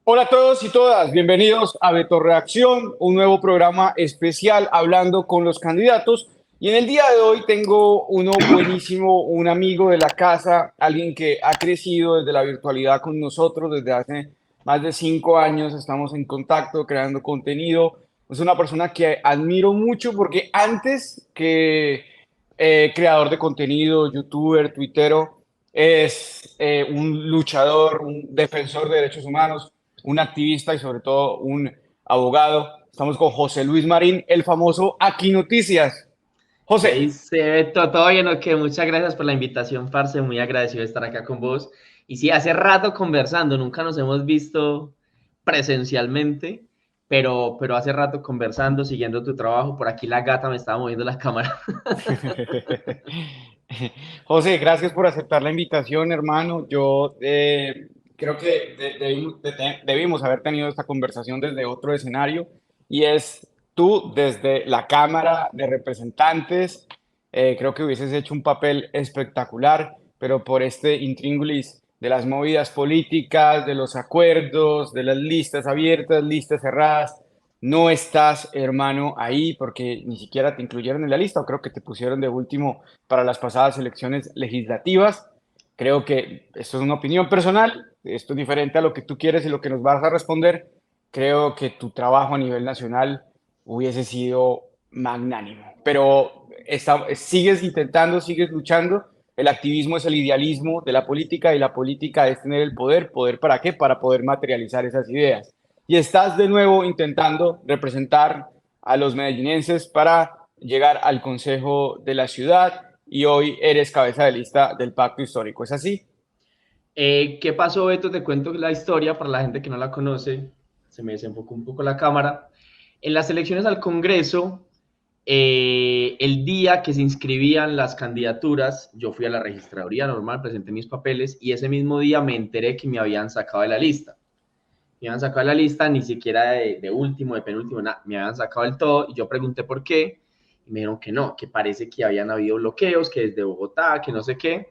Hola a todos y todas, bienvenidos a Beto Reacción, un nuevo programa especial hablando con los candidatos. Y en el día de hoy tengo uno buenísimo, un amigo de la casa, alguien que ha crecido desde la virtualidad con nosotros desde hace más de 5 años. Estamos en contacto, creando contenido. Es una persona que admiro mucho porque antes que creador de contenido, youtuber, tuitero, es un luchador, un defensor de derechos humanos, un activista y sobre todo un abogado. Estamos con José Luis Marín, el famoso Aquí Noticias. ¿Qué José, dice Beto? ¿Todo bien o qué? Muchas gracias por la invitación, parce. Muy agradecido de estar acá con vos. Y sí, hace rato conversando, nunca nos hemos visto presencialmente, pero hace rato conversando, siguiendo tu trabajo. Por aquí la gata me estaba moviendo la cámara. José, gracias por aceptar la invitación, hermano. Yo creo que debimos haber tenido esta conversación desde otro escenario y es tú desde la Cámara de Representantes. Creo que hubieses hecho un papel espectacular, pero por este intríngulis de las movidas políticas, de los acuerdos, de las listas abiertas, listas cerradas, no estás, hermano, ahí porque ni siquiera te incluyeron en la lista o creo que te pusieron de último para las pasadas elecciones legislativas. Creo que esto es una opinión personal, esto es diferente a lo que tú quieres y lo que nos vas a responder. Creo que tu trabajo a nivel nacional hubiese sido magnánimo, pero sigues intentando, sigues luchando. El activismo es el idealismo de la política y la política es tener el poder. ¿Poder para qué? Para poder materializar esas ideas. Y estás de nuevo intentando representar a los medellinenses para llegar al Consejo de la Ciudad y hoy eres cabeza de lista del Pacto Histórico. ¿Es así? ¿Qué pasó, Beto? Te cuento la historia para la gente que no la conoce. Se me desenfocó un poco la cámara. En las elecciones al Congreso, el día que se inscribían las candidaturas, yo fui a la registraduría normal, presenté mis papeles y ese mismo día me enteré que me habían sacado de la lista. Me habían sacado de la lista, ni siquiera de último, de penúltimo, nada, me habían sacado del todo y yo pregunté por qué y me dijeron que no, que parece que habían habido bloqueos, que desde Bogotá, que no sé qué.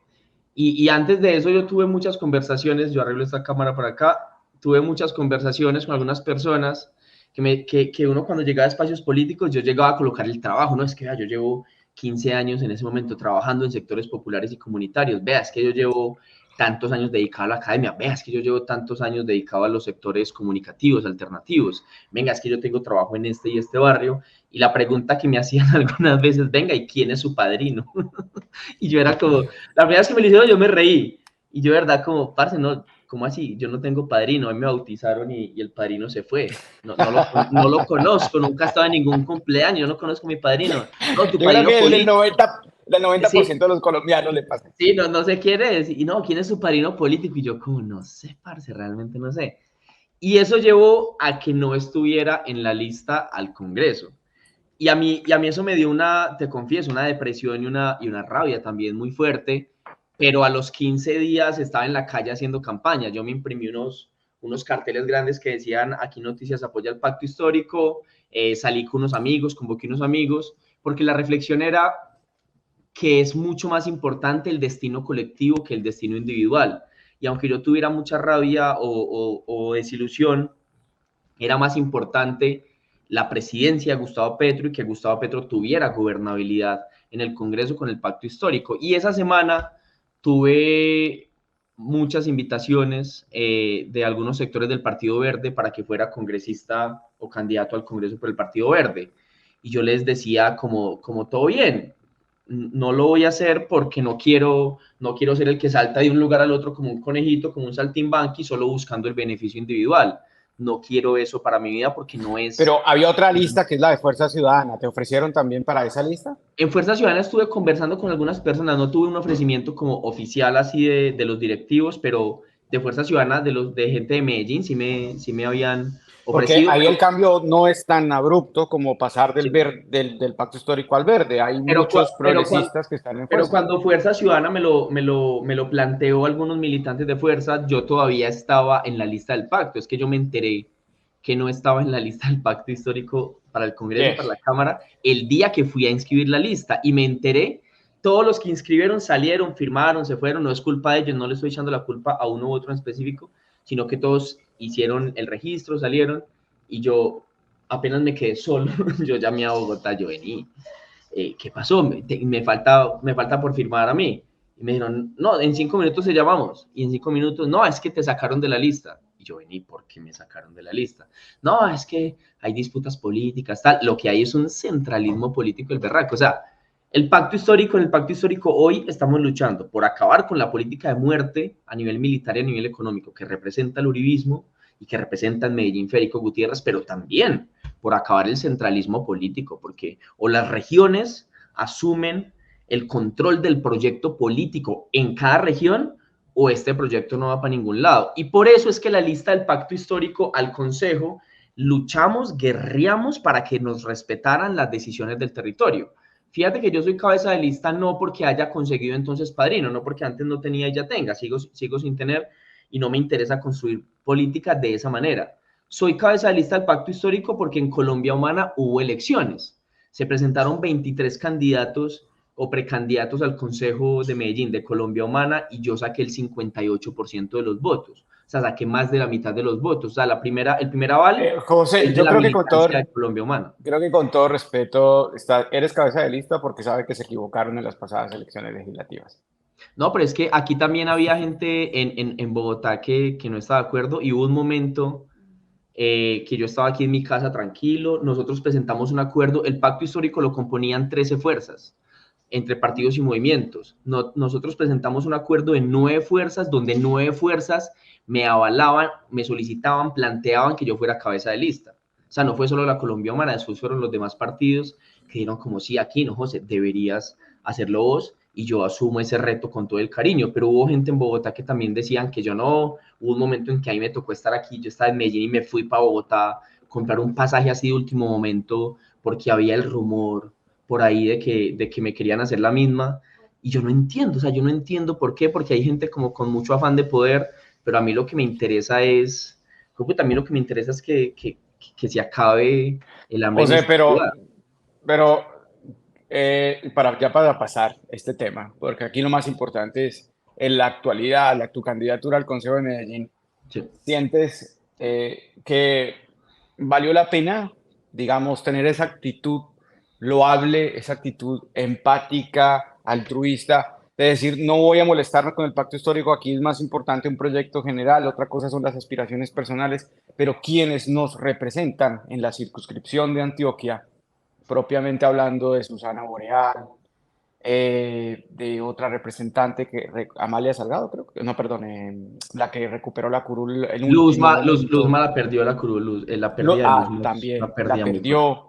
Y antes de eso yo tuve muchas conversaciones, yo arreglo esta cámara por acá, tuve muchas conversaciones con algunas personas que uno cuando llegaba a espacios políticos, yo llegaba a colocar el trabajo, no es que vea, yo llevo 15 años en ese momento trabajando en sectores populares y comunitarios, vea, es que yo llevo tantos años dedicado a la academia, vea, es que yo llevo tantos años dedicado a los sectores comunicativos, alternativos, venga, es que yo tengo trabajo en este y este barrio, y la pregunta que me hacían algunas veces, venga, ¿y quién es su padrino? Y yo era como, la primera vez que me lo hicieron yo me reí, y yo, verdad, como, parce, no, ¿cómo así? Yo no tengo padrino, a mí me bautizaron y el padrino se fue. No lo conozco, nunca estaba en ningún cumpleaños, yo no conozco a mi padrino. No, tu Yo creo padrino que el político. del 90% Sí, de los colombianos le pasa. sí, no sé quién es. Y no, ¿quién es su padrino político? Y yo como, no sé, parce, realmente no sé. Y eso llevó a que no estuviera en la lista al Congreso. Y a mí eso me dio una, te confieso, una depresión y una rabia también muy fuerte, pero a los 15 días estaba en la calle haciendo campaña. Yo me imprimí unos carteles grandes que decían, aquí Noticias apoya el pacto histórico, salí con unos amigos, convoqué unos amigos, porque la reflexión era que es mucho más importante el destino colectivo que el destino individual. Y aunque yo tuviera mucha rabia o desilusión, era más importante la presidencia de Gustavo Petro y que Gustavo Petro tuviera gobernabilidad en el Congreso con el pacto histórico. Y esa semana tuve muchas invitaciones de algunos sectores del Partido Verde para que fuera congresista o candidato al Congreso por el Partido Verde. Y yo les decía como todo bien, no lo voy a hacer porque no quiero ser el que salta de un lugar al otro como un conejito, como un saltimbanqui, solo buscando el beneficio individual. No quiero eso para mi vida porque no es. Pero había otra lista que es la de Fuerza Ciudadana. ¿Te ofrecieron también para esa lista? En Fuerza Ciudadana estuve conversando con algunas personas, no tuve un ofrecimiento como oficial así de los directivos, pero de Fuerza Ciudadana, de gente de Medellín, sí me habían Porque ofrecido, ahí el cambio no es tan abrupto como pasar del pacto histórico al verde. Hay pero, muchos pero, progresistas que están en pero fuerza. cuando Fuerza Ciudadana me lo planteó algunos militantes de Fuerza, yo todavía estaba en la lista del pacto. Es que yo me enteré que no estaba en la lista del pacto histórico para el Congreso, para Yes. la Cámara, el día que fui a inscribir la lista. Y me enteré, todos los que inscribieron salieron, firmaron, se fueron. No es culpa de ellos, no le estoy echando la culpa a uno u otro en específico, sino que todos hicieron el registro, salieron, y yo apenas me quedé solo, yo llamé a Bogotá, yo vení, ¿qué pasó? Me falta por firmar a mí. Y me dijeron, no, en 5 minutos te llamamos. Y en 5 minutos, no, es que te sacaron de la lista. Y yo vení, ¿por qué me sacaron de la lista? No, es que hay disputas políticas, tal. Lo que hay es un centralismo político el berraco. O sea, en el pacto histórico hoy estamos luchando por acabar con la política de muerte a nivel militar y a nivel económico que representa el uribismo y que representa en Medellín Federico Gutiérrez, pero también por acabar el centralismo político, porque o las regiones asumen el control del proyecto político en cada región o este proyecto no va para ningún lado. Y por eso es que la lista del pacto histórico al Consejo luchamos, guerreamos para que nos respetaran las decisiones del territorio. Fíjate que yo soy cabeza de lista no porque haya conseguido entonces padrino, no porque antes no tenía y ya tenga, sigo sin tener y no me interesa construir política de esa manera. Soy cabeza de lista del pacto histórico porque en Colombia Humana hubo elecciones. Se presentaron 23 candidatos o precandidatos al Consejo de Medellín de Colombia Humana y yo saqué el 58% de los votos. O sea, saqué más de la mitad de los votos. O sea, el primer aval José, es de yo la creo que con militancia todo, de Colombia Humana. creo que con todo respeto, eres cabeza de lista porque sabe que se equivocaron en las pasadas elecciones legislativas. No, pero es que aquí también había gente en Bogotá que no estaba de acuerdo y hubo un momento que yo estaba aquí en mi casa tranquilo, nosotros presentamos un acuerdo, el pacto histórico lo componían 13 fuerzas entre partidos y movimientos. Nosotros presentamos un acuerdo de 9 fuerzas, donde 9 fuerzas me avalaban, me solicitaban, planteaban que yo fuera cabeza de lista. O sea, no fue solo la Colombia Humana, después fueron los demás partidos que dijeron como, sí, aquí no, José, deberías hacerlo vos y yo asumo ese reto con todo el cariño, pero hubo gente en Bogotá que también decían que yo no, hubo un momento en que a mí me tocó estar aquí, yo estaba en Medellín y me fui para Bogotá, comprar un pasaje así de último momento porque había el rumor por ahí de que me querían hacer la misma y yo no entiendo, o sea, yo no entiendo por qué, porque hay gente como con mucho afán de poder, pero a mí lo que me interesa es, creo que también lo que me interesa es que se acabe el hambre en José, esta ciudad. pero para pasar este tema, porque aquí lo más importante es en la actualidad, tu candidatura al Consejo de Medellín. Sí. ¿Sientes que valió la pena, digamos, tener esa actitud loable, esa actitud empática, altruista, de decir, no voy a molestarme con el pacto histórico, aquí es más importante un proyecto general, otra cosa son las aspiraciones personales, pero quienes nos representan en la circunscripción de Antioquia, propiamente hablando de Susana Boreal, de otra representante Amalia Salgado, creo que, no, perdón, la que recuperó la curul en último Luzma momento. la perdió la pérdida de Luzma es una También la pérdida muy fuerte. perdió.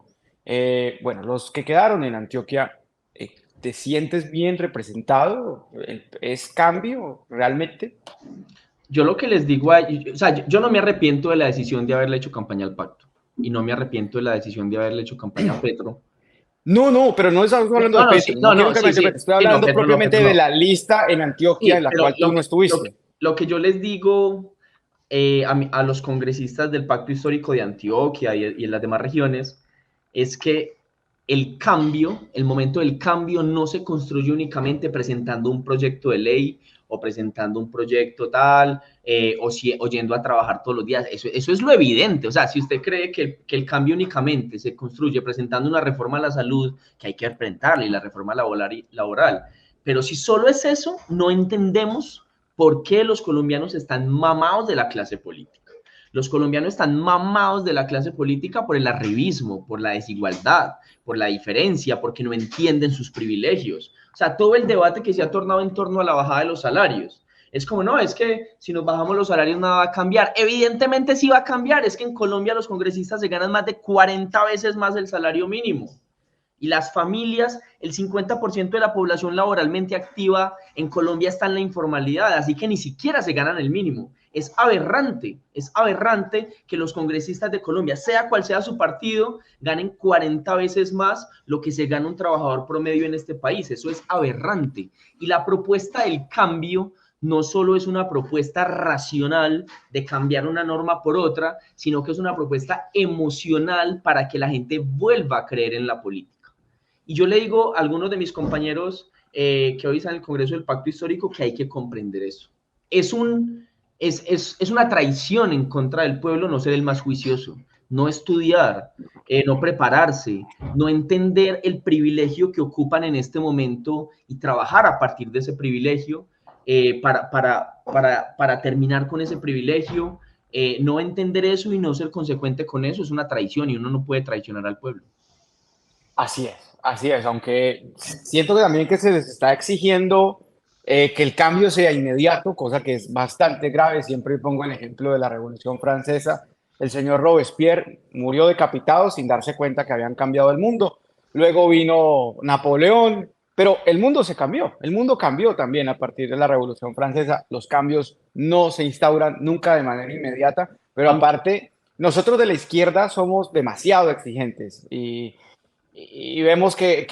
Bueno, los que quedaron en Antioquia, ¿te sientes bien representado? ¿Es cambio realmente? Yo lo que les digo, o sea, yo no me arrepiento de la decisión de haberle hecho campaña al pacto y no me arrepiento de la decisión de haberle hecho campaña a Petro. No, no, pero no estamos hablando de No, no, sí, Petro, no no, quiero no, que me sí, sí, interpretes, estoy sí, no, hablando Petro no, propiamente Petro de no. la lista en Antioquia Sí, en la pero cual tú no estuviste. lo que yo les digo a los congresistas del Pacto Histórico de Antioquia y en las demás regiones es que el momento del cambio no se construye únicamente presentando un proyecto de ley o presentando un proyecto tal, o yendo a trabajar todos los días. Eso es lo evidente. O sea, si usted cree que el cambio únicamente se construye presentando una reforma a la salud, que hay que enfrentarla, y la reforma laboral, pero si solo es eso, no entendemos por qué los colombianos están mamados de la clase política. Los colombianos están mamados de la clase política por el arribismo, por la desigualdad, por la diferencia, porque no entienden sus privilegios. O sea, todo el debate que se ha tornado en torno a la bajada de los salarios. Es como, no, es que si nos bajamos los salarios nada va a cambiar. Evidentemente sí va a cambiar. Es que en Colombia los congresistas se ganan más de 40 veces más el salario mínimo. Y las familias, el 50% de la población laboralmente activa en Colombia está en la informalidad, así que ni siquiera se ganan el mínimo. Es aberrante que los congresistas de Colombia, sea cual sea su partido, ganen 40 veces más lo que se gana un trabajador promedio en este país. Eso es aberrante. Y la propuesta del cambio no solo es una propuesta racional de cambiar una norma por otra, sino que es una propuesta emocional para que la gente vuelva a creer en la política. Y yo le digo a algunos de mis compañeros que hoy están en el Congreso del Pacto Histórico que hay que comprender eso. Es un es una traición en contra del pueblo no ser el más juicioso, no estudiar, no prepararse, no entender el privilegio que ocupan en este momento y trabajar a partir de ese privilegio para terminar con ese privilegio. No entender eso y no ser consecuente con eso es una traición y uno no puede traicionar al pueblo. Así es, aunque siento que también que se les está exigiendo que el cambio sea inmediato, cosa que es bastante grave. Siempre pongo el ejemplo de la Revolución Francesa. El señor Robespierre murió decapitado sin darse cuenta que habían cambiado el mundo. Luego vino Napoleón, pero el mundo cambió también a partir de la Revolución Francesa. Los cambios no se instauran nunca de manera inmediata, pero Aunque, aparte, nosotros de la izquierda somos demasiado exigentes y vemos que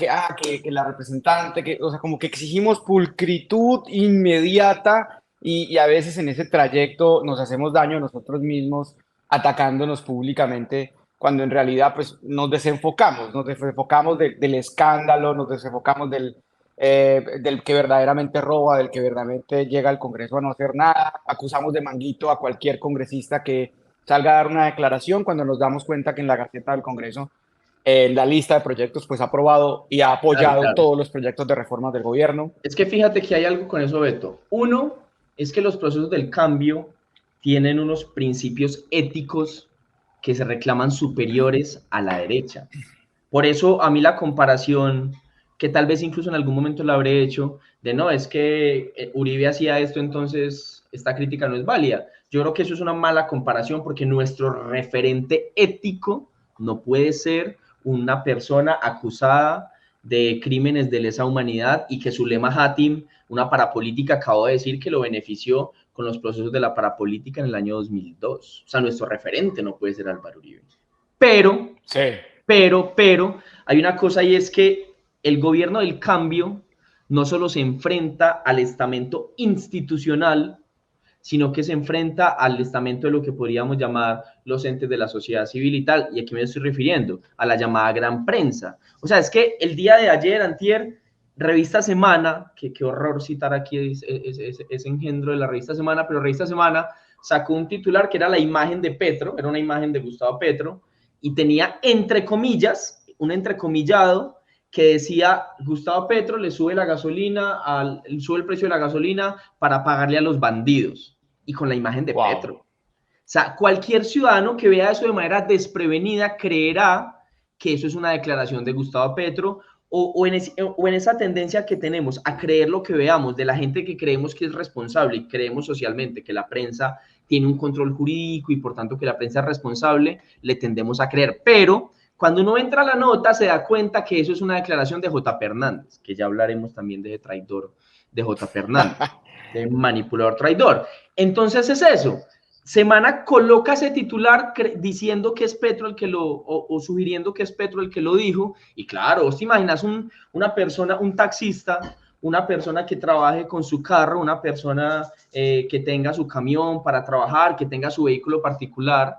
la representante, o sea, como que exigimos pulcritud inmediata y a veces en ese trayecto nos hacemos daño a nosotros mismos atacándonos públicamente cuando en realidad pues nos desenfocamos del escándalo, nos desenfocamos del que verdaderamente roba, del que verdaderamente llega al Congreso a no hacer nada, acusamos de manguito a cualquier congresista que salga a dar una declaración cuando nos damos cuenta que en la Gaceta del Congreso en la lista de proyectos, pues ha aprobado y ha claro, apoyado claro. todos los proyectos de reformas del gobierno. Es que fíjate que hay algo con eso, Beto. Uno es que los procesos del cambio tienen unos principios éticos que se reclaman superiores a la derecha. Por eso a mí la comparación, que tal vez incluso en algún momento la habré hecho, de no, es que Uribe hacía esto, entonces esta crítica no es válida. Yo creo que eso es una mala comparación porque nuestro referente ético no puede ser una persona acusada de crímenes de lesa humanidad y que Zulema Hatim, una parapolítica, acabó de decir que lo benefició con los procesos de la parapolítica en el año 2002. O sea, nuestro referente no puede ser Álvaro Uribe. Pero Sí. pero, hay una cosa y es que el gobierno del cambio no solo se enfrenta al estamento institucional, sino que se enfrenta al estamento de lo que podríamos llamar los entes de la sociedad civil y tal, y aquí me estoy refiriendo a la llamada gran prensa. O sea, es que el día de ayer, antier, Revista Semana, que qué horror citar aquí ese engendro de la Revista Semana, pero Revista Semana sacó un titular que era la imagen de Petro, era una imagen de Gustavo Petro, y tenía entre comillas, un entrecomillado que decía Gustavo Petro le sube la gasolina, sube el precio de la gasolina para pagarle a los bandidos y con la imagen de Wow. Petro. O sea, cualquier ciudadano que vea eso de manera desprevenida creerá que eso es una declaración de Gustavo Petro o en esa tendencia que tenemos a creer lo que veamos de la gente que creemos que es responsable y creemos socialmente que la prensa tiene un control jurídico y por tanto que la prensa es responsable, le tendemos a creer. Pero cuando uno entra a la nota se da cuenta que eso es una declaración de J. Hernández, que ya hablaremos también de traidor de J. Hernández, de manipulador traidor. Entonces es eso. Semana coloca ese titular diciendo que es Petro el que o sugiriendo que es Petro el que lo dijo. Y claro, vos te imaginas una persona, un taxista, una persona que trabaje con su carro, una persona que tenga su camión para trabajar, que tenga su vehículo particular,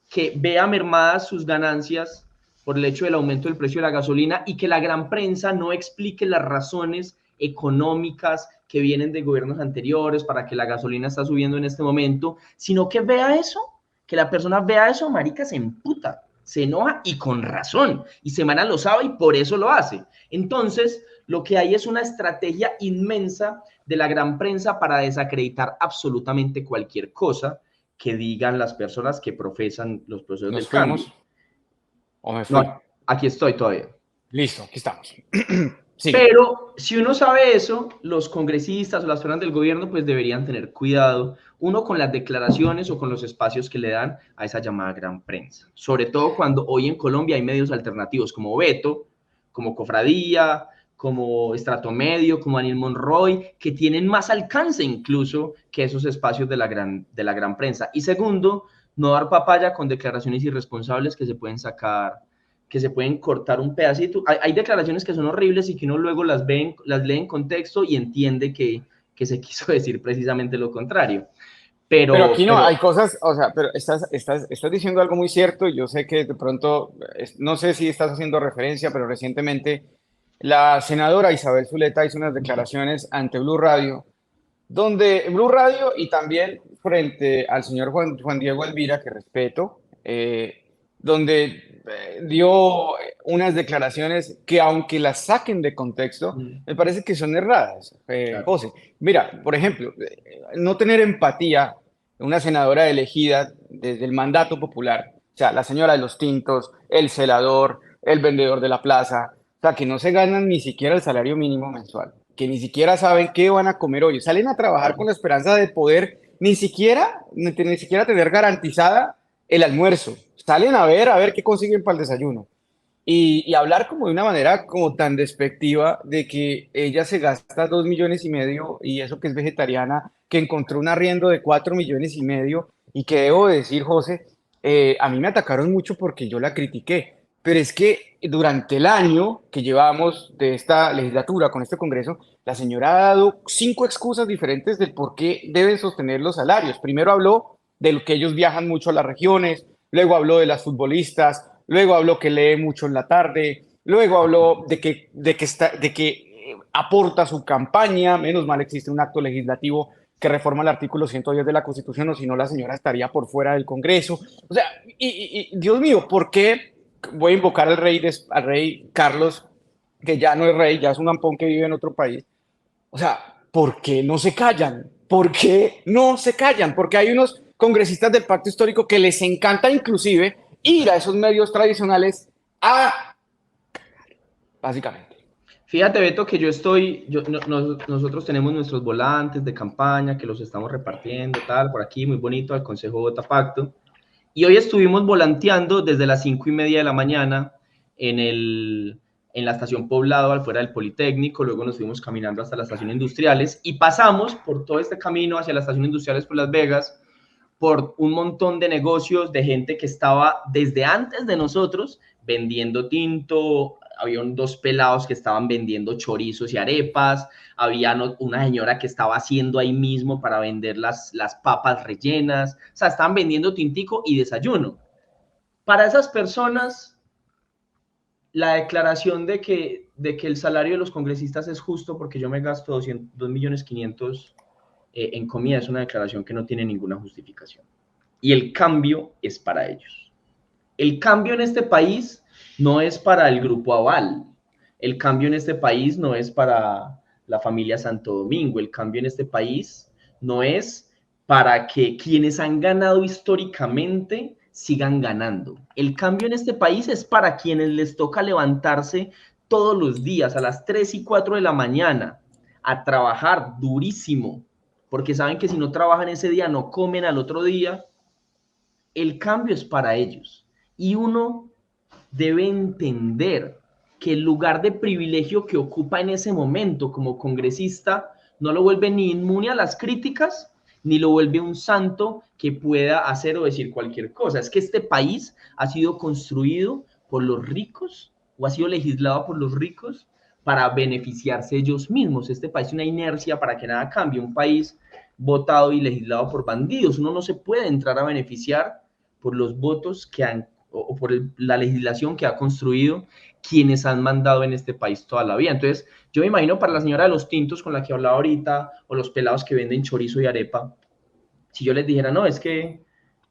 que vea mermadas sus ganancias por el hecho del aumento del precio de la gasolina y que la gran prensa no explique las razones económicas que vienen de gobiernos anteriores para que la gasolina está subiendo en este momento, sino que vea eso, que la persona vea eso, marica, se emputa, se enoja y con razón. Y Semana lo sabe y por eso lo hace. Entonces, lo que hay es una estrategia inmensa de la gran prensa para desacreditar absolutamente cualquier cosa que digan las personas que profesan los procesos ¿Nos del cambio. fuimos o me fui? No, aquí estoy todavía. Listo, aquí estamos. Sigue. Pero si uno sabe eso, los congresistas o las personas del gobierno pues deberían tener cuidado, uno con las declaraciones o con los espacios que le dan a esa llamada gran prensa. Sobre todo cuando hoy en Colombia hay medios alternativos como Beto, como Cofradía, como Estrato Medio, como Daniel Monroy, que tienen más alcance incluso que esos espacios de la gran prensa. Y segundo, no dar papaya con declaraciones irresponsables que se pueden sacar, que se pueden cortar un pedacito. Hay declaraciones que son horribles y que uno luego las lee en contexto y entiende que se quiso decir precisamente lo contrario. Pero Pero, aquí no, pero hay cosas, o sea, pero estás diciendo algo muy cierto y yo sé que de pronto, no sé si estás haciendo referencia, pero recientemente la senadora Isabel Zuleta hizo unas declaraciones ante Blue Radio donde Blue Radio y también frente al señor Juan Diego Elvira, que respeto, donde dio unas declaraciones que, aunque las saquen de contexto, me parece que son erradas. Claro. José, mira, por ejemplo, no tener empatía, una senadora elegida desde el mandato popular, o sea, la señora de los tintos, el celador, el vendedor de la plaza, o sea, que no se ganan ni siquiera el salario mínimo mensual, que ni siquiera saben qué van a comer hoy. Salen a trabajar con la esperanza de poder ni siquiera tener garantizada el almuerzo. Salen a ver qué consiguen para el desayuno. Y hablar como de una manera como tan despectiva de que ella se gasta 2,5 millones y eso que es vegetariana, que encontró un arriendo de 4,5 millones y que debo decir, José, a mí me atacaron mucho porque yo la critiqué, pero es que durante el año que llevamos de esta legislatura con este Congreso, la señora ha dado 5 excusas diferentes del por qué deben sostener los salarios. Primero habló de lo que ellos viajan mucho a las regiones, luego habló de las futbolistas, luego habló que lee mucho en la tarde, luego habló de que aporta su campaña, menos mal existe un acto legislativo que reforma el artículo 110 de la Constitución, o si no la señora estaría por fuera del Congreso. O sea, Dios mío, ¿por qué voy a invocar al rey Carlos, que ya no es rey, ya es un ampón que vive en otro país? O sea, ¿por qué no se callan? ¿Por qué no se callan? Porque hay unos congresistas del pacto histórico que les encanta inclusive ir a esos medios tradicionales a, básicamente. Fíjate, Beto, que nosotros tenemos nuestros volantes de campaña que los estamos repartiendo, tal, por aquí, muy bonito, al Consejo Vota Pacto. Y hoy estuvimos volanteando desde las 5:30 de la mañana en la estación Poblado, al fuera del Politécnico, luego nos fuimos caminando hasta la estación Industriales y pasamos por todo este camino hacia la estación Industriales por Las Vegas, por un montón de negocios de gente que estaba desde antes de nosotros vendiendo tinto. Había dos pelados que estaban vendiendo chorizos y arepas, había una señora que estaba haciendo ahí mismo para vender las papas rellenas, o sea, estaban vendiendo tintico y desayuno. Para esas personas, la declaración de que el salario de los congresistas es justo porque yo me gasto 2,500,000 en comida es una declaración que no tiene ninguna justificación. Y el cambio es para ellos. El cambio en este país no es para el grupo Aval. El cambio en este país no es para la familia Santo Domingo. El cambio en este país no es para que quienes han ganado históricamente sigan ganando. El cambio en este país es para quienes les toca levantarse todos los días a las 3 y 4 de la mañana a trabajar durísimo, porque saben que si no trabajan ese día no comen al otro día. El cambio es para ellos. Y uno debe entender que el lugar de privilegio que ocupa en ese momento como congresista no lo vuelve ni inmune a las críticas, ni lo vuelve un santo que pueda hacer o decir cualquier cosa. Es que este país ha sido construido por los ricos o ha sido legislado por los ricos para beneficiarse ellos mismos. Este país tiene una inercia para que nada cambie. Un país votado y legislado por bandidos. Uno no se puede entrar a beneficiar por los votos que han o por la legislación que ha construido quienes han mandado en este país toda la vida. Entonces, yo me imagino para la señora de los tintos con la que hablaba ahorita, o los pelados que venden chorizo y arepa, si yo les dijera, no, es que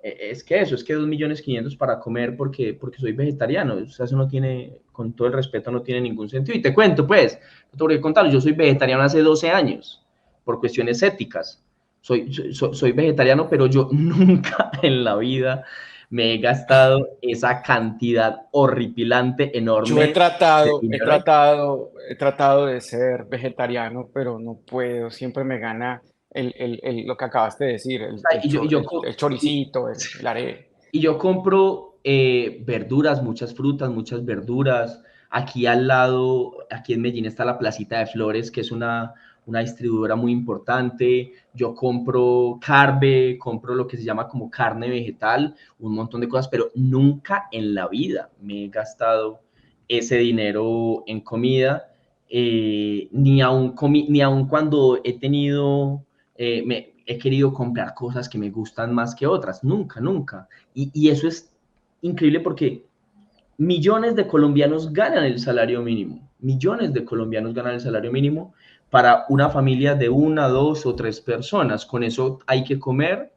2,500,000 para comer porque soy vegetariano, o sea, eso no tiene, con todo el respeto, no tiene ningún sentido. Y te cuento, pues, no tengo que contarlo, yo soy vegetariano hace 12 años, por cuestiones éticas. Soy vegetariano, pero yo nunca en la vida me he gastado esa cantidad horripilante, Yo enorme de dinero. he tratado de ser vegetariano, pero no puedo. Siempre me gana lo que acabaste de decir, Y yo, y yo, el choricito, el are. Y yo compro verduras, muchas frutas, muchas verduras. Aquí al lado, aquí en Medellín está la Placita de Flores, que es una distribuidora muy importante. Yo compro carne, compro lo que se llama como carne vegetal, un montón de cosas, pero nunca en la vida me he gastado ese dinero en comida, ni aun cuando he tenido, he querido comprar cosas que me gustan más que otras, nunca, nunca. Y eso es increíble porque millones de colombianos ganan el salario mínimo, millones de colombianos ganan el salario mínimo para una familia de una, dos o tres personas. Con eso hay que comer,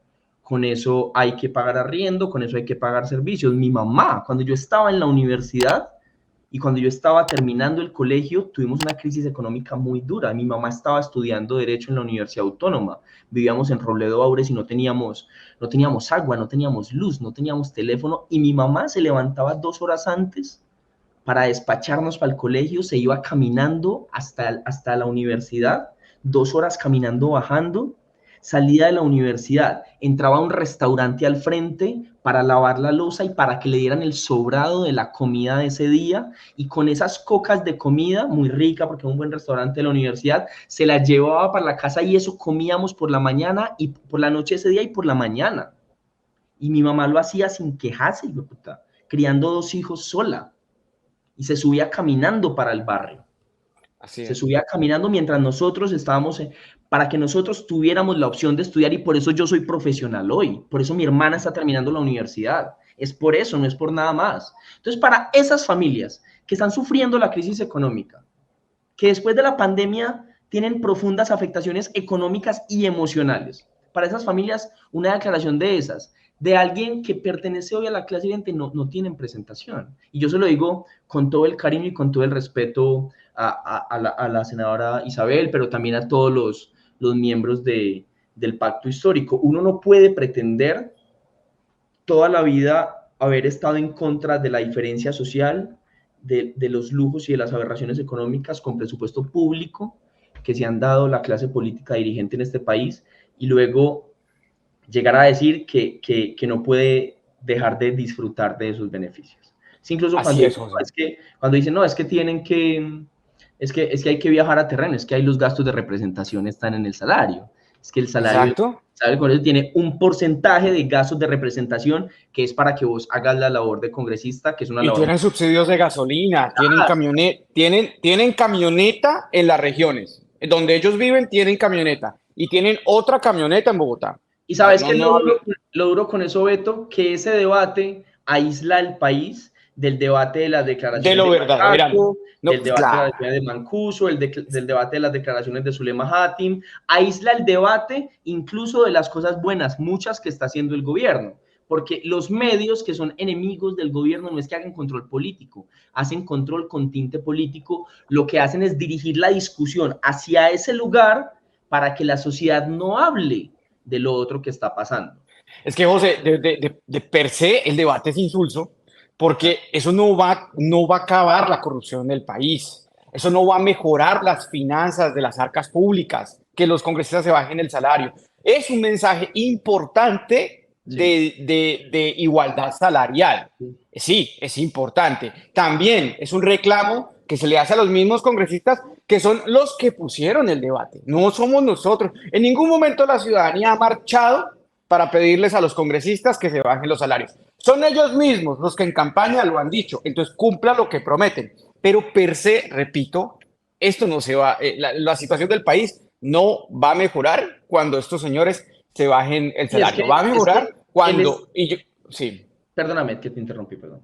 con eso hay que pagar arriendo, con eso hay que pagar servicios. Mi mamá, cuando yo estaba en la universidad y cuando yo estaba terminando el colegio, tuvimos una crisis económica muy dura. Mi mamá estaba estudiando Derecho en la Universidad Autónoma. Vivíamos en Robledo Aures y no teníamos agua, no teníamos luz, no teníamos teléfono. Y mi mamá se levantaba 2 horas antes para despacharnos para el colegio, se iba caminando hasta la universidad, 2 horas caminando, bajando, salía de la universidad, entraba a un restaurante al frente para lavar la loza y para que le dieran el sobrado de la comida de ese día, y con esas cocas de comida, muy rica porque era un buen restaurante de la universidad, se las llevaba para la casa y eso comíamos por la mañana y por la noche ese día y por la mañana. Y mi mamá lo hacía sin quejarse, puta, criando 2 hijos sola, y se subía caminando para el barrio. Así Se es. subía caminando mientras nosotros estábamos, para que nosotros tuviéramos la opción de estudiar, y por eso yo soy profesional hoy, por eso mi hermana está terminando la universidad, es por eso, no es por nada más. Entonces, para esas familias que están sufriendo la crisis económica, que después de la pandemia tienen profundas afectaciones económicas y emocionales, para esas familias, una declaración de esas, de alguien que pertenece hoy a la clase dirigente, no tienen presentación. Y yo se lo digo con todo el cariño y con todo el respeto a la senadora Isabel, pero también a todos los miembros del pacto histórico. Uno no puede pretender toda la vida haber estado en contra de la diferencia social, de los lujos y de las aberraciones económicas con presupuesto público que se han dado la clase política dirigente en este país, y luego llegar a decir que no puede dejar de disfrutar de esos beneficios. Es incluso Así cuando, es, José. cuando dicen, no, es que tienen que, es que hay que viajar a terreno, es que hay los gastos de representación están en el salario, es que el salario, Exacto. ¿sabes? Con eso tiene un porcentaje de gastos de representación que es para que vos hagas la labor de congresista, que es una Y labor. tienen subsidios de gasolina, tienen camioneta en las regiones. Donde ellos viven tienen camioneta y tienen otra camioneta en Bogotá. Y No, sabes no, qué es no hablo. lo duro con eso, Beto, que ese debate aísla el país del debate de las De declaraciones lo de verdadero. Verán, Macaco, no, del pues, debate de las claro. declaraciones de Mancuso, del debate de las declaraciones de Zulema Hatim, aísla el debate incluso de las cosas buenas, muchas que está haciendo el gobierno, porque los medios que son enemigos del gobierno no es que hagan control político, hacen control con tinte político, lo que hacen es dirigir la discusión hacia ese lugar para que la sociedad no hable de lo otro que está pasando. Es que, José, de per se el debate es insulso porque eso no va a acabar la corrupción del país. Eso no va a mejorar las finanzas de las arcas públicas, que los congresistas se bajen el salario. Es un mensaje importante de igualdad salarial. Sí, es importante. También es un reclamo que se le hace a los mismos congresistas que son los que pusieron el debate. No somos nosotros. En ningún momento la ciudadanía ha marchado para pedirles a los congresistas que se bajen los salarios. Son ellos mismos los que en campaña lo han dicho. Entonces cumpla lo que prometen. Pero per se, repito, esto no se va, la situación del país no va a mejorar cuando estos señores se bajen el Y salario. Va a mejorar cuando... sí. Perdóname que te interrumpí, perdón.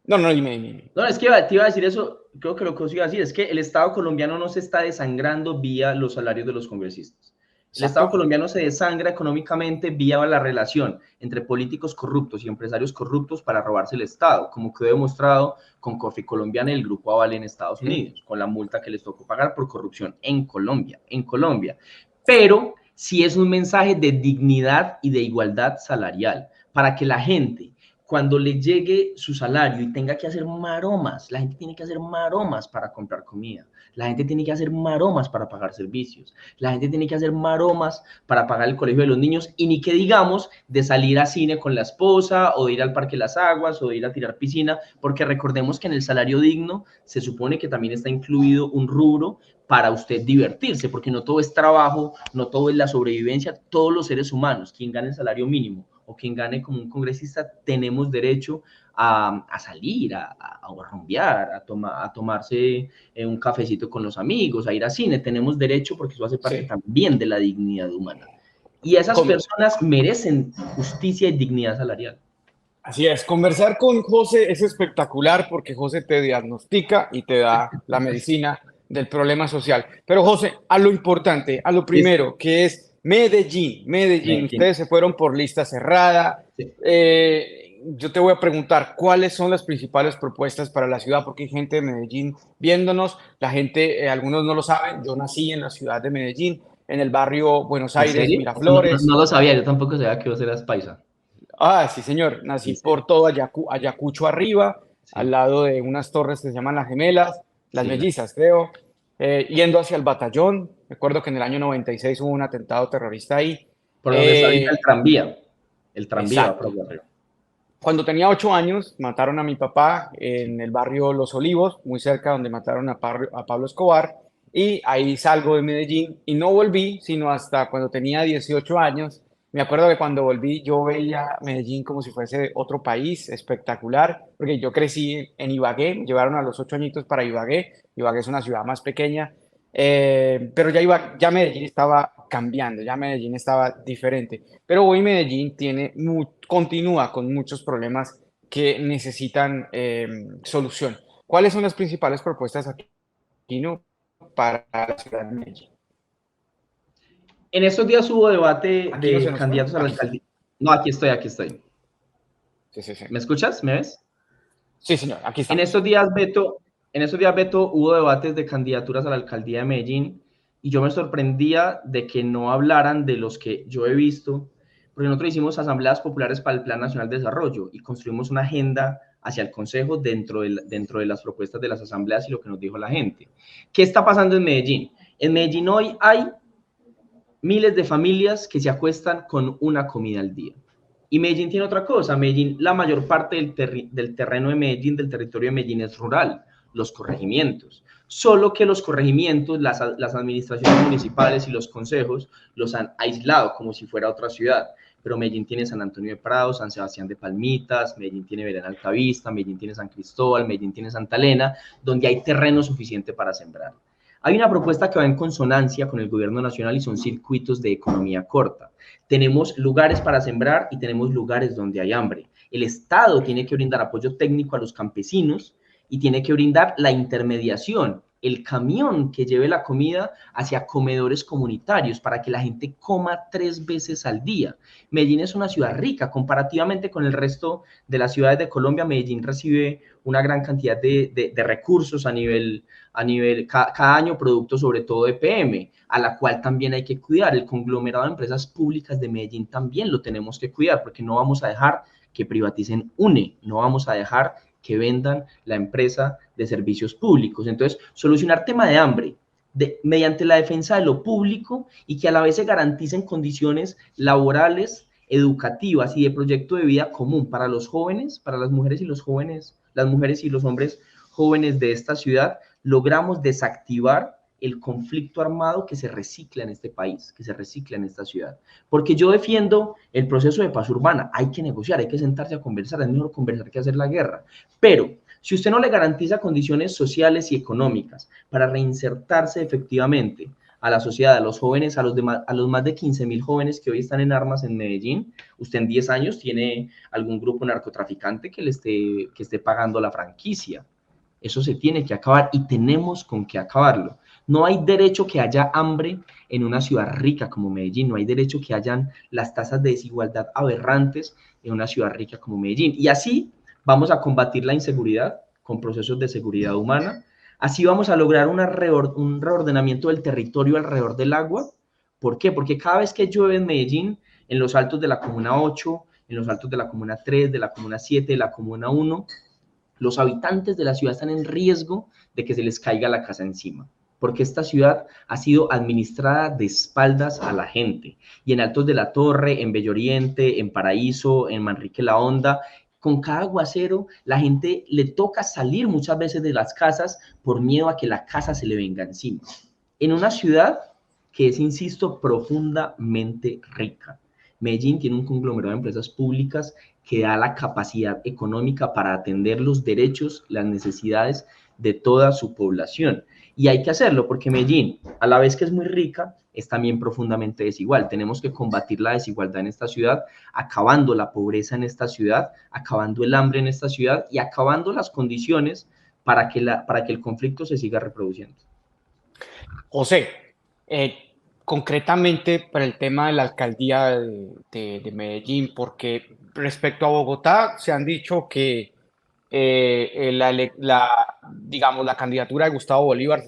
No, no, dime. No, es que te iba a decir eso, creo que lo que os iba a decir es que el Estado colombiano no se está desangrando vía los salarios de los congresistas. El Estado Exacto. colombiano se desangra económicamente vía la relación entre políticos corruptos y empresarios corruptos para robarse el Estado, como quedó demostrado con Corfi Colombiana y el Grupo Aval en Estados Unidos, con la multa que les tocó pagar por corrupción en Colombia. Pero sí es un mensaje de dignidad y de igualdad salarial, para que la gente, cuando le llegue su salario y tenga que hacer maromas, la gente tiene que hacer maromas para comprar comida, la gente tiene que hacer maromas para pagar servicios, la gente tiene que hacer maromas para pagar el colegio de los niños, y ni que digamos de salir a cine con la esposa o de ir al Parque Las Aguas o de ir a tirar piscina, porque recordemos que en el salario digno se supone que también está incluido un rubro para usted divertirse, porque no todo es trabajo, no todo es la sobrevivencia, todos los seres humanos, quien gane el salario mínimo o quien gane como un congresista, tenemos derecho a salir, a rumbear, a tomarse un cafecito con los amigos, a ir a cine, tenemos derecho porque eso hace parte también de la dignidad humana. Y esas personas merecen justicia y dignidad salarial. Así es, conversar con José es espectacular porque José te diagnostica y te da la medicina del problema social. Pero José, a lo importante, a lo primero, que es Medellín, Medellín. ustedes se fueron por lista cerrada. Sí. Yo te voy a preguntar, ¿cuáles son las principales propuestas para la ciudad? Porque hay gente de Medellín viéndonos, la gente, algunos no lo saben, yo nací en la ciudad de Medellín, en el barrio Buenos ¿En Aires, serio? Eso no, Miraflores. no lo sabía, yo tampoco sabía que vos eras paisa. Ah, sí, señor, nací ¿En serio? por todo Ayacucho arriba, al Sí, lado de unas torres que se llaman Las Gemelas, Las sí. Mellizas, creo, yendo hacia el Batallón. Recuerdo que en el año 96 hubo un atentado terrorista ahí. Por donde está ahorita el Eh, tranvía. El tranvía va por exacto. allá arriba. Cuando tenía 8 años, mataron a mi papá en el barrio Los Olivos, muy cerca donde mataron a Pablo Escobar, y ahí salgo de Medellín y no volví, sino hasta cuando tenía 18 años. Me acuerdo que cuando volví yo veía Medellín como si fuese otro país espectacular, porque yo crecí en Ibagué, me llevaron a los 8 añitos para Ibagué. Ibagué es una ciudad más pequeña, pero ya Medellín estaba cambiando, ya Medellín estaba diferente. Pero hoy Medellín continúa con muchos problemas que necesitan solución. ¿Cuáles son las principales propuestas aquí, no, para la ciudad de Medellín? En estos días hubo debate Aquí no se de nos fue. candidatos a la Aquí está. alcaldía. No, aquí estoy, aquí estoy. Sí, sí, sí. ¿Me escuchas? ¿Me ves? Sí, señor, aquí En estamos. estos días, Beto, hubo debates de candidaturas a la alcaldía de Medellín y yo me sorprendía de que no hablaran de los que yo he visto, porque nosotros hicimos asambleas populares para el Plan Nacional de Desarrollo y construimos una agenda hacia el Consejo dentro de las propuestas de las asambleas y lo que nos dijo la gente. ¿Qué está pasando en Medellín? En Medellín hoy hay miles de familias que se acuestan con una comida al día. Y Medellín tiene otra cosa. Medellín, la mayor parte del terreno de Medellín, del territorio de Medellín es rural, los corregimientos. Solo que los corregimientos, las administraciones municipales y los consejos los han aislado como si fuera otra ciudad. Pero Medellín tiene San Antonio de Prado, San Sebastián de Palmitas, Medellín tiene Belén Altavista, Medellín tiene San Cristóbal, Medellín tiene Santa Elena, donde hay terreno suficiente para sembrar. Hay una propuesta que va en consonancia con el gobierno nacional y son circuitos de economía corta. Tenemos lugares para sembrar y tenemos lugares donde hay hambre. El Estado tiene que brindar apoyo técnico a los campesinos y tiene que brindar la intermediación, el camión que lleve la comida hacia comedores comunitarios para que la gente coma 3 veces al día. Medellín es una ciudad rica comparativamente con el resto de las ciudades de Colombia. Medellín recibe una gran cantidad de recursos cada año, producto sobre todo de PM, a la cual también hay que cuidar. El conglomerado de empresas públicas de Medellín también lo tenemos que cuidar, porque no vamos a dejar que privaticen UNE, no vamos a dejar que vendan la empresa de servicios públicos. Entonces, solucionar tema de hambre mediante la defensa de lo público y que a la vez se garanticen condiciones laborales, educativas y de proyecto de vida común para los jóvenes, para las mujeres y los jóvenes, las mujeres y los hombres jóvenes de esta ciudad, logramos desactivar el conflicto armado que se recicla en este país, que se recicla en esta ciudad. Porque yo defiendo el proceso de paz urbana, hay que negociar, hay que sentarse a conversar, es mejor conversar que hacer la guerra. Pero si usted no le garantiza condiciones sociales y económicas para reinsertarse efectivamente a la sociedad, a los jóvenes, a los más de 15.000 jóvenes que hoy están en armas en Medellín, usted en 10 años tiene algún grupo narcotraficante que esté pagando la franquicia. Eso se tiene que acabar y tenemos con qué acabarlo. No hay derecho que haya hambre en una ciudad rica como Medellín, no hay derecho que hayan las tasas de desigualdad aberrantes en una ciudad rica como Medellín. Y así vamos a combatir la inseguridad con procesos de seguridad humana. Así vamos a lograr un reordenamiento del territorio alrededor del agua. ¿Por qué? Porque cada vez que llueve en Medellín, en los altos de la Comuna 8, en los altos de la Comuna 3, de la Comuna 7, de la Comuna 1, los habitantes de la ciudad están en riesgo de que se les caiga la casa encima, porque esta ciudad ha sido administrada de espaldas a la gente. Y en Altos de la Torre, en Bello Oriente, en Paraíso, en Manrique La Honda, con cada aguacero, la gente le toca salir muchas veces de las casas por miedo a que la casa se le venga encima. En una ciudad que es, insisto, profundamente rica. Medellín tiene un conglomerado de empresas públicas que da la capacidad económica para atender los derechos, las necesidades de toda su población. Y hay que hacerlo porque Medellín, a la vez que es muy rica, es también profundamente desigual. Tenemos que combatir la desigualdad en esta ciudad, acabando la pobreza en esta ciudad, acabando el hambre en esta ciudad y acabando las condiciones para que el conflicto se siga reproduciendo. José, eh, concretamente para el tema de la alcaldía de Medellín, porque respecto a Bogotá se han dicho que digamos, la candidatura de Gustavo Bolívar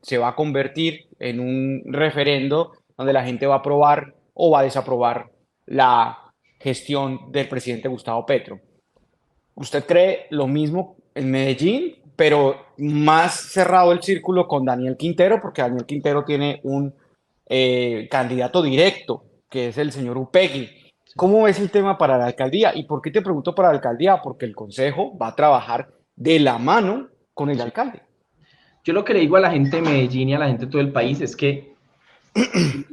se va a convertir en un referendo donde la gente va a aprobar o va a desaprobar la gestión del presidente Gustavo Petro. ¿Usted cree lo mismo en Medellín, pero más cerrado el círculo con Daniel Quintero? Porque Daniel Quintero tiene un candidato directo, que es el señor Upegui. ¿Cómo es el tema para la alcaldía? ¿Y por qué te pregunto para la alcaldía? Porque el consejo va a trabajar de la mano con el alcalde. Yo lo que le digo a la gente de Medellín y a la gente de todo el país es que,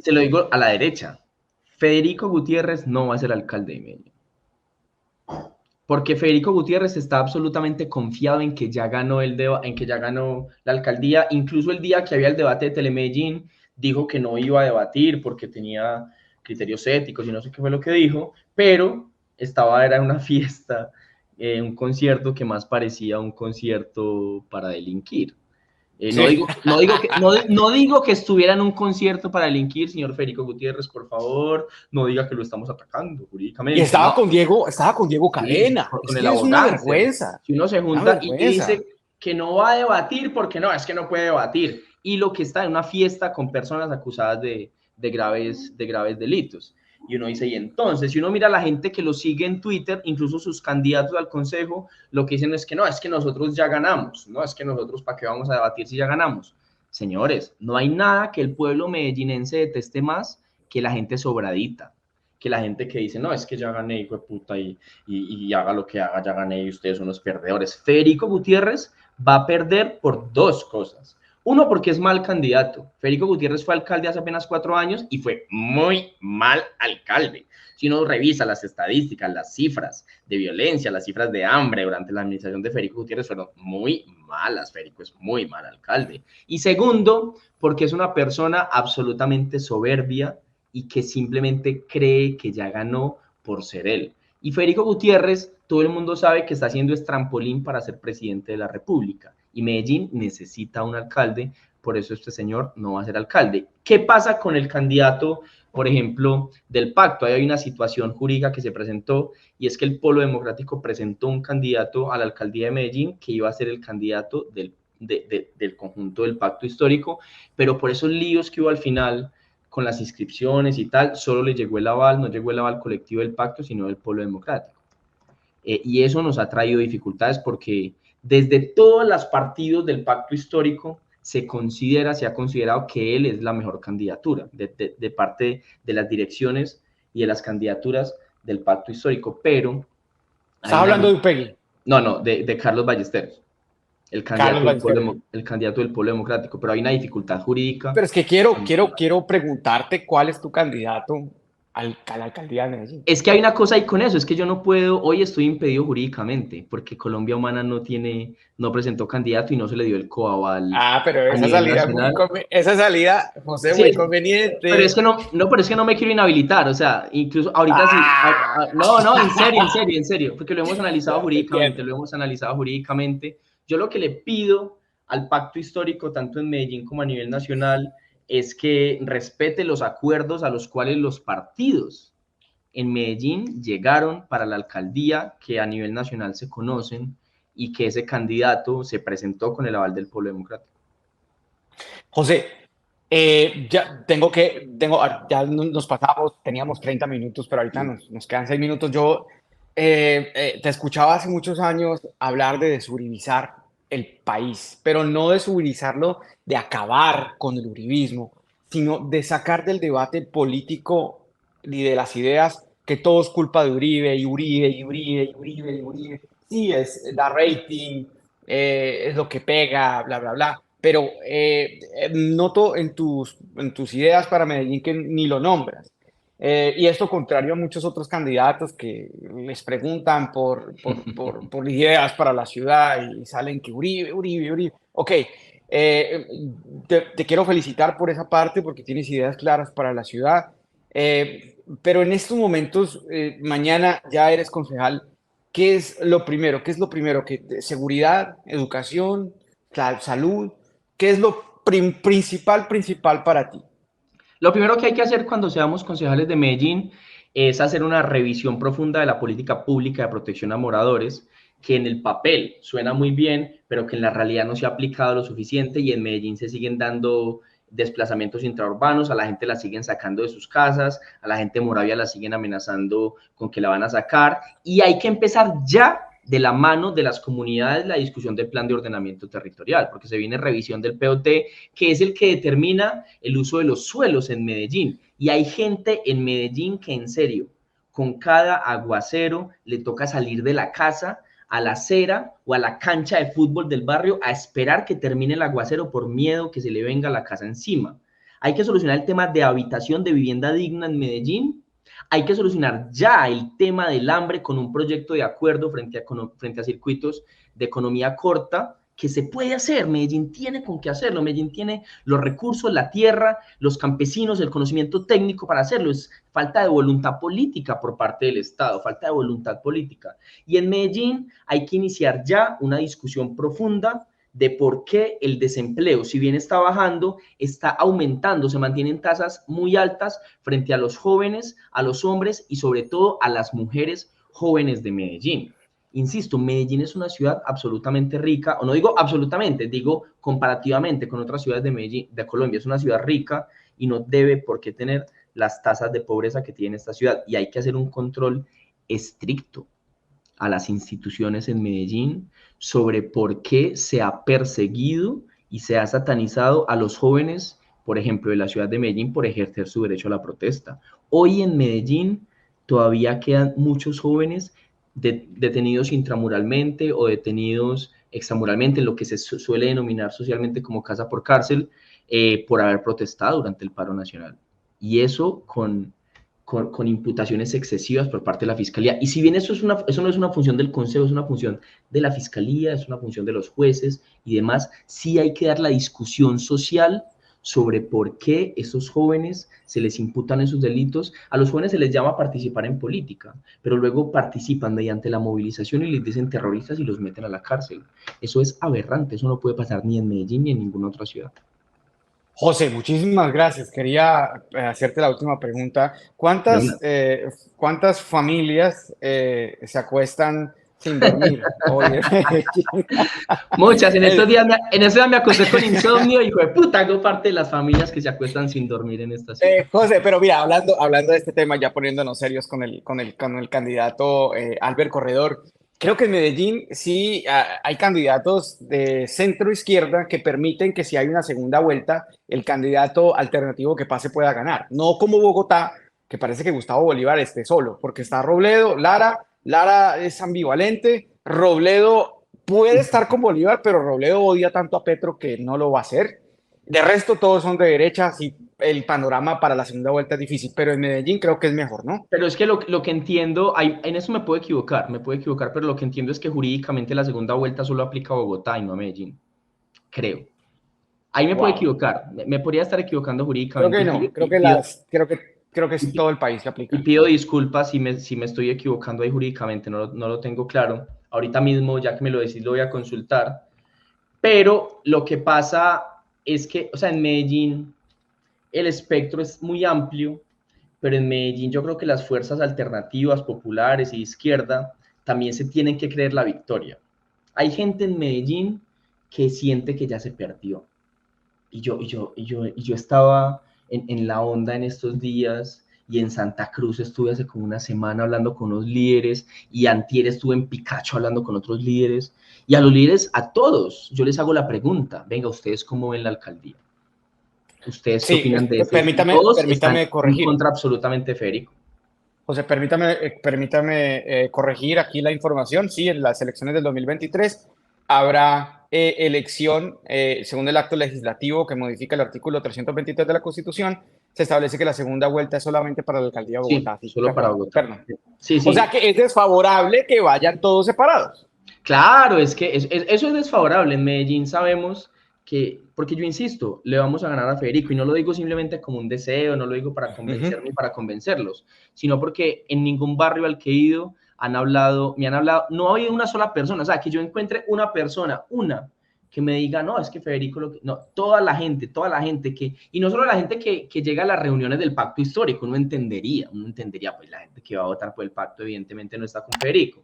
se lo digo a la derecha, Federico Gutiérrez no va a ser alcalde de Medellín. Porque Federico Gutiérrez está absolutamente confiado en que ya ganó en que ya ganó la alcaldía. Incluso el día que había el debate de Telemedellín, dijo que no iba a debatir porque tenía criterios éticos y no sé qué fue lo que dijo, pero era una fiesta, un concierto que más parecía un concierto para delinquir. Sí. No digo que estuviera en un concierto para delinquir, señor Federico Gutiérrez, por favor, no diga que lo estamos atacando Y jurídicamente, no. estaba con Diego Sí, Cadena. Es con el que es una abogánster. vergüenza. Si uno se Una junta y vergüenza. dice que no va a debatir porque no, es que no puede debatir. Y lo que está en una fiesta con personas acusadas de graves delitos. Y uno dice, y entonces, si uno mira a la gente que lo sigue en Twitter, incluso sus candidatos al consejo, lo que dicen es que no, es que nosotros ya ganamos, no, es que nosotros para qué vamos a debatir si ya ganamos. Señores, no hay nada que el pueblo medellinense deteste más que la gente sobradita, que la gente que dice, no, es que ya gané, hijo de puta, y haga lo que haga, ya gané y ustedes son los perdedores. Federico Gutiérrez va a perder por dos cosas. Uno, porque es mal candidato. Federico Gutiérrez fue alcalde hace apenas 4 años y fue muy mal alcalde. Si uno revisa las estadísticas, las cifras de violencia, las cifras de hambre durante la administración de Federico Gutiérrez fueron muy malas. Federico es muy mal alcalde. Y segundo, porque es una persona absolutamente soberbia y que simplemente cree que ya ganó por ser él. Y Federico Gutiérrez, todo el mundo sabe que está haciendo trampolín para ser presidente de la República. Y Medellín necesita un alcalde, por eso este señor no va a ser alcalde. ¿Qué pasa con el candidato, por ejemplo, del pacto? Ahí hay una situación jurídica que se presentó y es que el Polo Democrático presentó un candidato a la alcaldía de Medellín que iba a ser el candidato del conjunto del pacto histórico, pero por esos líos que hubo al final con las inscripciones y tal, solo le llegó el aval, no llegó el aval colectivo del pacto, sino del Polo Democrático. Y eso nos ha traído dificultades porque desde todos los partidos del pacto histórico se ha considerado que él es la mejor candidatura de parte de las direcciones y de las candidaturas del pacto histórico, pero ¿Estás hablando de Upegui? No, de Carlos Ballesteros, Carlos Ballesteros. el candidato del Polo Democrático, pero hay una dificultad jurídica. Pero es que quiero preguntarte cuál es tu candidato a la alcaldía de Medellín. Es que hay una cosa ahí con eso, es que yo no puedo, hoy estoy impedido jurídicamente, porque Colombia Humana no presentó candidato y no se le dio el coaval Pero a nivel nacional. esa salida, José, Sí, muy conveniente. pero es que pero es que no me quiero inhabilitar, o sea, incluso ahorita sí, no, en serio, porque lo hemos analizado jurídicamente. Yo lo que le pido al pacto histórico, tanto en Medellín como a nivel nacional, es que respete los acuerdos a los cuales los partidos en Medellín llegaron para la alcaldía que a nivel nacional se conocen y que ese candidato se presentó con el aval del Polo Democrático. José, ya nos pasamos, teníamos 30 minutos, pero ahorita nos quedan 6 minutos. Yo te escuchaba hace muchos años hablar de desuribizar el país, pero no desubilizarlo de acabar con el uribismo, sino de sacar del debate político y de las ideas que todo es culpa de Uribe y Uribe y Uribe y Uribe y Uribe. Sí, da rating, es lo que pega, bla, bla, bla. Pero noto en tus ideas para Medellín que ni lo nombras. Y esto contrario a muchos otros candidatos que les preguntan por ideas para la ciudad y salen que Uribe, Uribe, Uribe. Ok, te quiero felicitar por esa parte porque tienes ideas claras para la ciudad. Pero en estos momentos, mañana ya eres concejal. ¿Qué es lo primero? ¿Qué es lo primero? ¿Seguridad, educación, salud? ¿Qué es lo principal para ti? Lo primero que hay que hacer cuando seamos concejales de Medellín es hacer una revisión profunda de la política pública de protección a moradores, que en el papel suena muy bien, pero que en la realidad no se ha aplicado lo suficiente y en Medellín se siguen dando desplazamientos intraurbanos, a la gente la siguen sacando de sus casas, a la gente de Moravia la siguen amenazando con que la van a sacar y hay que empezar ya de la mano de las comunidades la discusión del plan de ordenamiento territorial, porque se viene revisión del POT, que es el que determina el uso de los suelos en Medellín. Y hay gente en Medellín que en serio, con cada aguacero le toca salir de la casa a la acera o a la cancha de fútbol del barrio a esperar que termine el aguacero por miedo que se le venga la casa encima. Hay que solucionar el tema de habitación, de vivienda digna en Medellín. Hay que solucionar ya el tema del hambre con un proyecto de acuerdo frente a circuitos de economía corta que se puede hacer. Medellín tiene con qué hacerlo. Medellín tiene los recursos, la tierra, los campesinos, el conocimiento técnico para hacerlo. Es falta de voluntad política por parte del Estado, falta de voluntad política. Y en Medellín hay que iniciar ya una discusión profunda de por qué el desempleo, si bien está bajando, está aumentando, se mantienen tasas muy altas frente a los jóvenes, a los hombres y sobre todo a las mujeres jóvenes de Medellín. Insisto, Medellín es una ciudad absolutamente rica, o no digo absolutamente, digo comparativamente con otras ciudades de Medellín, de Colombia, es una ciudad rica y no debe por qué tener las tasas de pobreza que tiene esta ciudad. Y hay que hacer un control estricto a las instituciones en Medellín sobre por qué se ha perseguido y se ha satanizado a los jóvenes, por ejemplo, de la ciudad de Medellín, por ejercer su derecho a la protesta. Hoy en Medellín todavía quedan muchos jóvenes detenidos intramuralmente o detenidos extramuralmente, en lo que se suele denominar socialmente como casa por cárcel, por haber protestado durante el paro nacional. Y eso con imputaciones excesivas por parte de la Fiscalía. Y si bien eso no es una función del Consejo, es una función de la Fiscalía, es una función de los jueces y demás, sí hay que dar la discusión social sobre por qué esos jóvenes se les imputan esos delitos. A los jóvenes se les llama a participar en política, pero luego participan mediante la movilización y les dicen terroristas y los meten a la cárcel. Eso es aberrante, eso no puede pasar ni en Medellín ni en ninguna otra ciudad. José, muchísimas gracias. Quería hacerte la última pregunta. ¿Cuántas familias se acuestan sin dormir hoy? Muchas, en estos Eh, días, me acosté con insomnio y hijo de puta, hago parte de las familias que se acuestan sin dormir en esta ciudad. José, pero mira, hablando de este tema, ya poniéndonos serios con el candidato Albert Corredor, creo que en Medellín sí hay candidatos de centro izquierda que permiten que si hay una segunda vuelta, el candidato alternativo que pase pueda ganar. No como Bogotá, que parece que Gustavo Bolívar esté solo, porque está Robledo, Lara es ambivalente, Robledo puede estar con Bolívar, pero Robledo odia tanto a Petro que no lo va a hacer. De resto, todos son de derecha, y el panorama para la segunda vuelta es difícil, pero en Medellín creo que es mejor, ¿no? Pero es que lo que entiendo, en eso me puedo equivocar, pero lo que entiendo es que jurídicamente la segunda vuelta solo aplica a Bogotá y no a Medellín, creo. Ahí me puedo Wow. equivocar, me podría estar equivocando Creo jurídicamente que y no, pido, y pido, creo que es todo el país que y aplica. pido disculpas si me estoy equivocando ahí jurídicamente, no lo tengo claro. Ahorita mismo, ya que me lo decís, lo voy a consultar. Pero lo que pasa es que, o sea, en Medellín el espectro es muy amplio, pero en Medellín yo creo que las fuerzas alternativas, populares y de izquierda también se tienen que creer la victoria. Hay gente en Medellín que siente que ya se perdió. Y yo estaba en la onda en estos días y en Santa Cruz estuve hace como una semana hablando con unos líderes y antier estuve en Picacho hablando con otros líderes y a los líderes, a todos, yo les hago la pregunta, venga, ¿ustedes cómo ven la alcaldía? ¿Ustedes qué Sí, opinan de esto? Y todos están permítame en corregir. contra absolutamente Férico. José, permítame corregir aquí la información. Sí, en las elecciones del 2023 habrá elección, según el acto legislativo que modifica el artículo 323 de la Constitución, se establece que la segunda vuelta es solamente para la alcaldía de Sí, Bogotá. Sí, de solo para acuerdo, Bogotá. perdón. Sí, O sea sí. que es desfavorable que vayan todos separados. Claro, es que eso es desfavorable. En Medellín sabemos que, porque yo insisto, le vamos a ganar a Federico y no lo digo simplemente como un deseo, no lo digo para Ujú. convencerme y para convencerlos, sino porque en ningún barrio al que he ido me han hablado, no ha habido una sola persona, o sea, que yo encuentre una persona, una que me diga, no, es que Federico, no, toda la gente que, y no solo la gente que llega a las reuniones del pacto histórico, uno entendería, pues la gente que va a votar por el pacto evidentemente no está con Federico,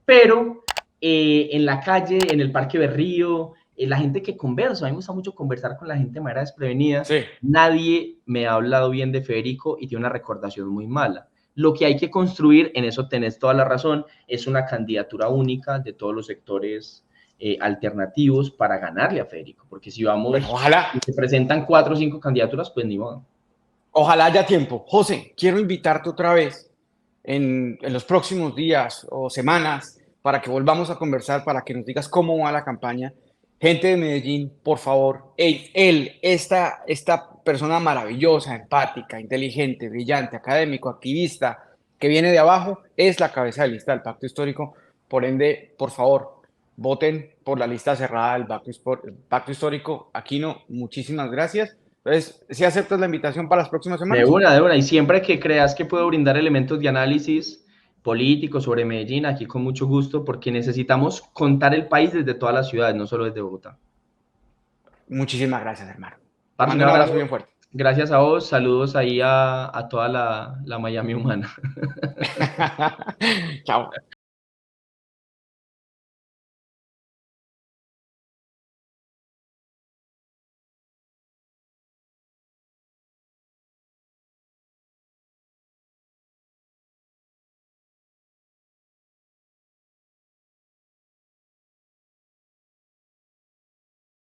pero en la calle, en el Parque Berrío, la gente que conversa, a mí me gusta mucho conversar con la gente de manera desprevenida, Sí. nadie me ha hablado bien de Federico y tiene una recordación muy mala. Lo que hay que construir, en eso tenés toda la razón, es una candidatura única de todos los sectores alternativos para ganarle a Federico, porque si Bueno, vamos, ojalá, si se presentan 4 o 5 candidaturas, pues ni modo. ojalá haya tiempo. José, quiero invitarte otra vez en los próximos días o semanas para que volvamos a conversar, para que nos digas cómo va la campaña. Gente de Medellín, por favor, esta persona maravillosa, empática, inteligente, brillante, académico, activista, que viene de abajo, es la cabeza de lista del Pacto Histórico. Por ende, por favor, voten por la lista cerrada del Pacto Histórico. Aquino, muchísimas gracias. Entonces, ¿sí aceptas la invitación para las próximas semanas? De una, y siempre que creas que puedo brindar elementos de análisis político sobre Medellín, aquí con mucho gusto, porque necesitamos contar el país desde todas las ciudades, no solo desde Bogotá. Muchísimas gracias, hermano. Te Parce, un mando un abrazo abrazo, bien fuerte. gracias a vos, saludos ahí a toda la Miami humana. Chao.